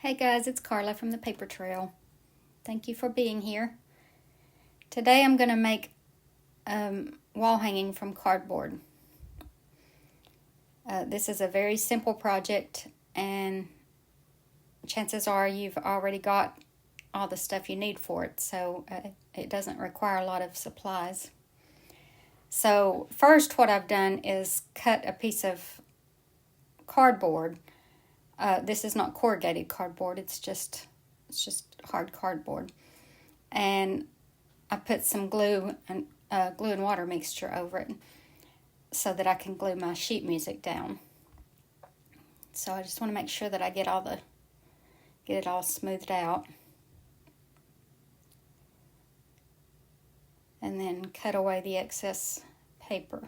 Hey guys, it's Carla from the Paper Trail. Thank you for being here. Today I'm going to make wall hanging from cardboard. This is a very simple project, and chances are you've already got all the stuff you need for it, so it doesn't require a lot of supplies. So first what I've done is cut a piece of cardboard. This is not corrugated cardboard, it's just hard cardboard. And I put some glue and water mixture over it so that I can glue my sheet music down. So I just want to make sure that I get it all smoothed out. And then cut away the excess paper.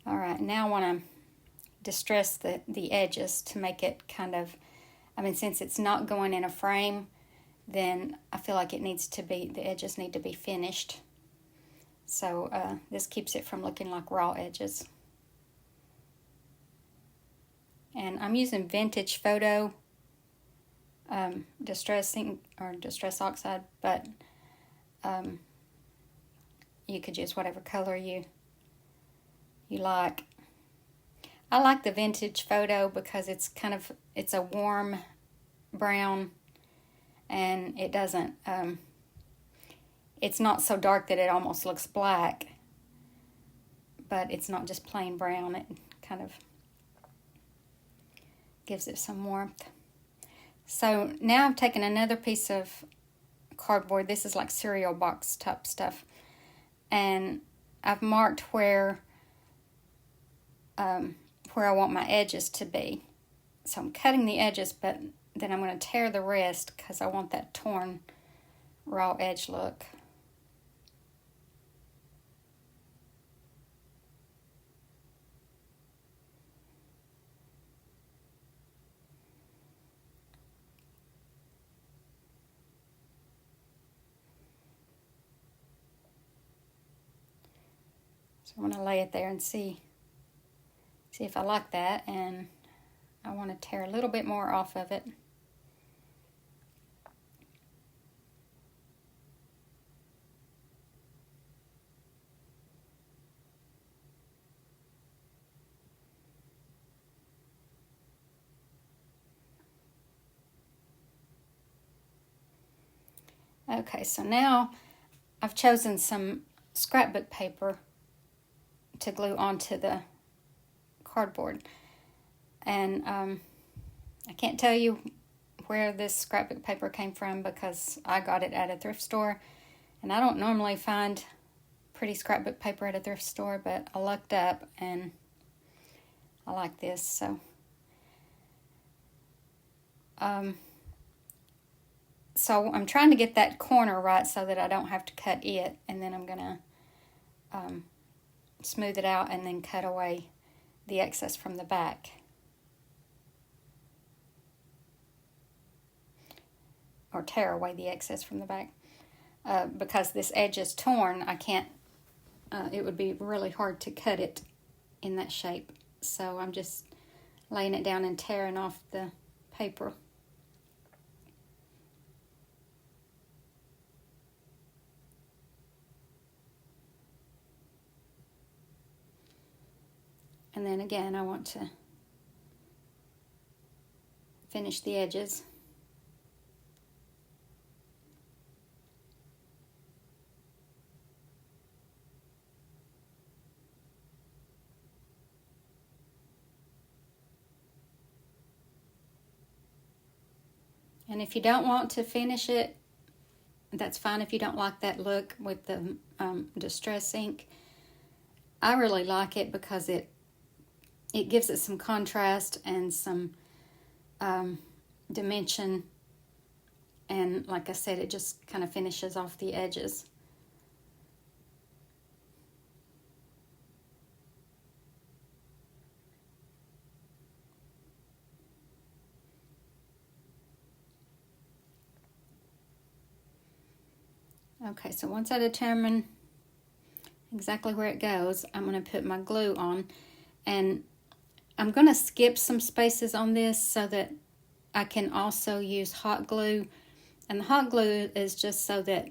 Alright, now I want to distress the edges to make it kind of, since it's not going in a frame, then I feel like the edges need to be finished. So this keeps it from looking like raw edges. And I'm using Vintage Photo Distress Oxide, but you could use whatever color you like. I like the Vintage Photo because it's a warm brown, and it doesn't it's not so dark that it almost looks black, but it's not just plain brown. It kind of gives it some warmth. So now I've taken another piece of cardboard. This is like cereal box type stuff, and I've marked where I want my edges to be. So I'm cutting the edges, but then I'm going to tear the rest because I want that torn raw edge look. So I'm going to lay it there and see if I like that, and I want to tear a little bit more off of it. Okay, so now I've chosen some scrapbook paper to glue onto the cardboard. And I can't tell you where this scrapbook paper came from because I got it at a thrift store, and I don't normally find pretty scrapbook paper at a thrift store, but I looked up and I like this. So I'm trying to get that corner right so that I don't have to cut it, and then I'm gonna smooth it out and then cut away the excess from the back. Or tear away the excess from the back. Because this edge is torn, I can't, it would be really hard to cut it in that shape. So I'm just laying it down and tearing off the paper. And then again, I want to finish the edges. And if you don't want to finish it, that's fine if you don't like that look with the distress ink. I really like it because it gives it some contrast and some dimension, and like I said, it just kind of finishes off the edges. Okay, so once I determine exactly where it goes, I'm going to put my glue on, and I'm going to skip some spaces on this so that I can also use hot glue, and the hot glue is just so that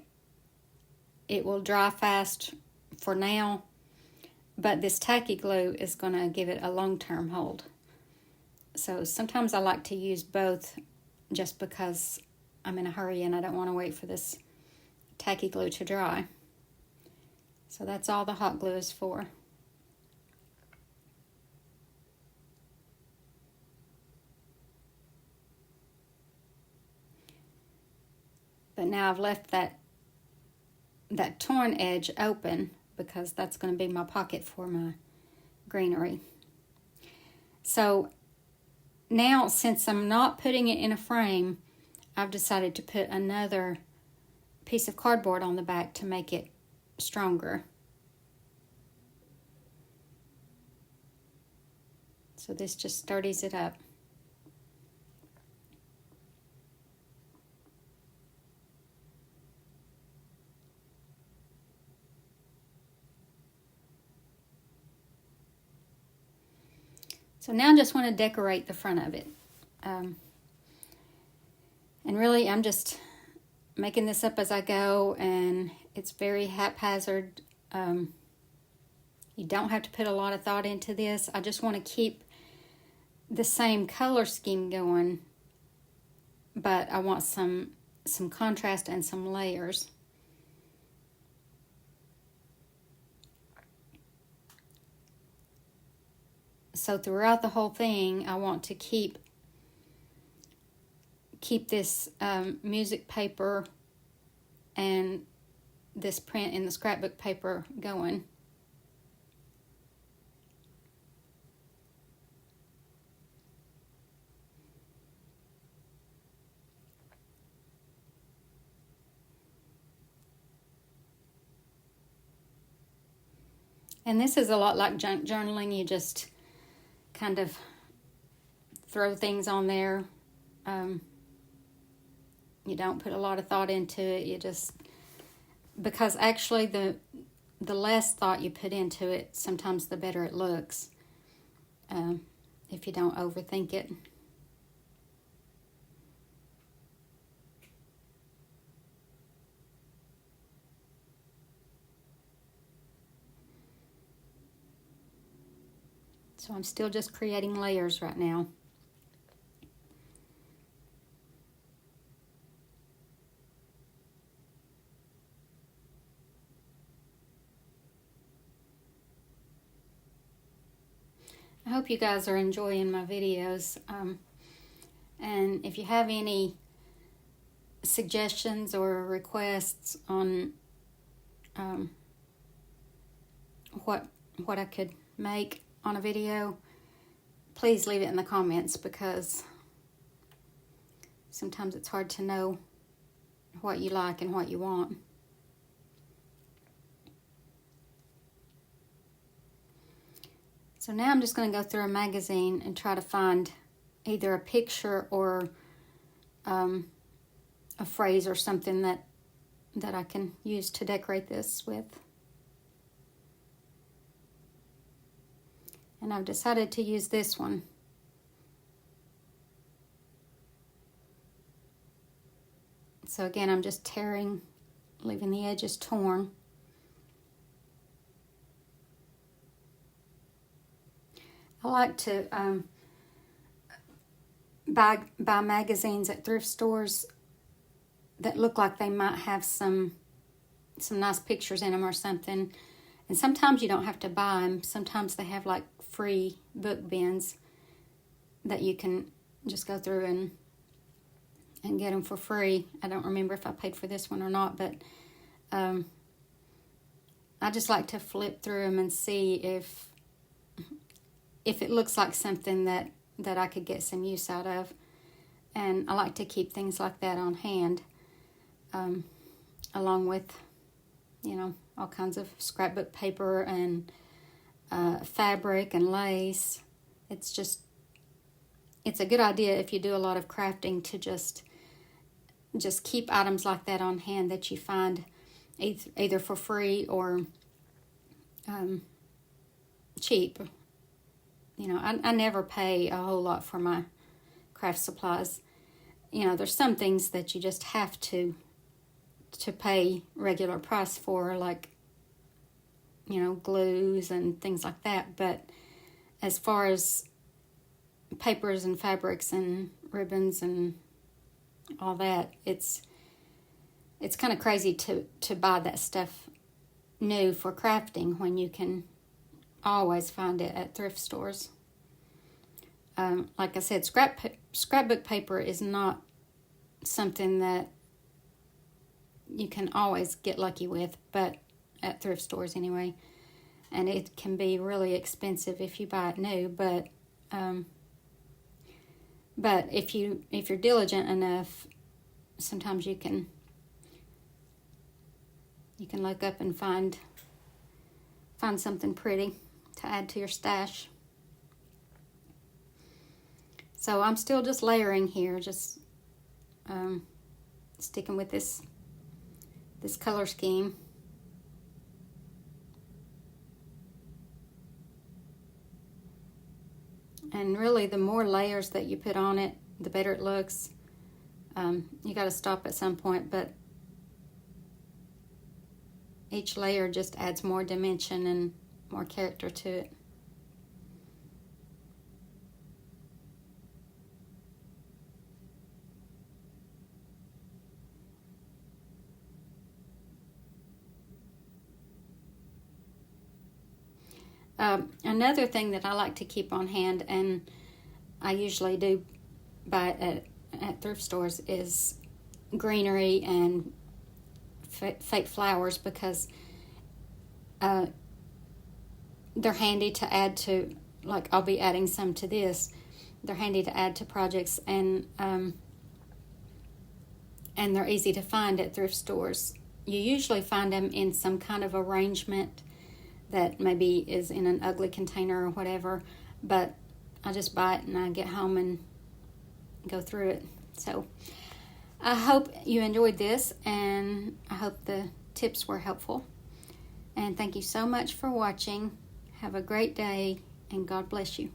it will dry fast for now, but this tacky glue is going to give it a long-term hold. So sometimes I like to use both just because I'm in a hurry and I don't want to wait for this tacky glue to dry. So that's all the hot glue is for. But now I've left that torn edge open because that's going to be my pocket for my greenery. So now, since I'm not putting it in a frame, I've decided to put another piece of cardboard on the back to make it stronger. So this just sturdies it up. So now I just want to decorate the front of it. And really, I'm just making this up as I go, and it's very haphazard. You don't have to put a lot of thought into this. I just want to keep the same color scheme going, but I want some contrast and some layers. So throughout the whole thing, I want to keep this music paper and this print in the scrapbook paper going. And this is a lot like junk journaling. You just kind of throw things on there. You don't put a lot of thought into it. You just, because actually the less thought you put into it, sometimes the better it looks, if you don't overthink it. So I'm still just creating layers right now. I hope you guys are enjoying my videos. And if you have any suggestions or requests on what I could make on a video, please leave it in the comments, because sometimes it's hard to know what you like and what you want. So now I'm just going to go through a magazine and try to find either a picture or a phrase or something that I can use to decorate this with. And I've decided to use this one. So again, I'm just tearing, leaving the edges torn. I like to buy magazines at thrift stores that look like they might have some nice pictures in them or something. And sometimes you don't have to buy them. Sometimes they have like free book bins that you can just go through and get them for free. I don't remember if I paid for this one or not, but I just like to flip through them and see if it looks like something that I could get some use out of. And I like to keep things like that on hand, along with, all kinds of scrapbook paper and fabric and lace. It's a good idea if you do a lot of crafting to just keep items like that on hand that you find either for free or cheap. You know, I never pay a whole lot for my craft supplies. You know, there's some things that you just have to pay regular price for, like, you know, glues and things like that. But as far as papers and fabrics and ribbons and all that, it's kind of crazy to buy that stuff new for crafting when you can always find it at thrift stores. Like I said, scrapbook paper is not something that you can always get lucky with, but at thrift stores anyway. And it can be really expensive if you buy it new, but if you're diligent enough, sometimes you can look up and find something pretty to add to your stash. So I'm still just layering here, just sticking with this color scheme. And really, the more layers that you put on it, the better it looks. You got to stop at some point, but each layer just adds more dimension and more character to it. Another thing that I like to keep on hand, and I usually do buy it at thrift stores, is greenery and fake flowers, because they're handy to add to, like I'll be adding some to this. They're handy to add to projects, and they're easy to find at thrift stores. You usually find them in some kind of arrangement that maybe is in an ugly container or whatever, but I just buy it and I get home and go through it. So I hope you enjoyed this, and I hope the tips were helpful. And thank you so much for watching. Have a great day, and God bless you.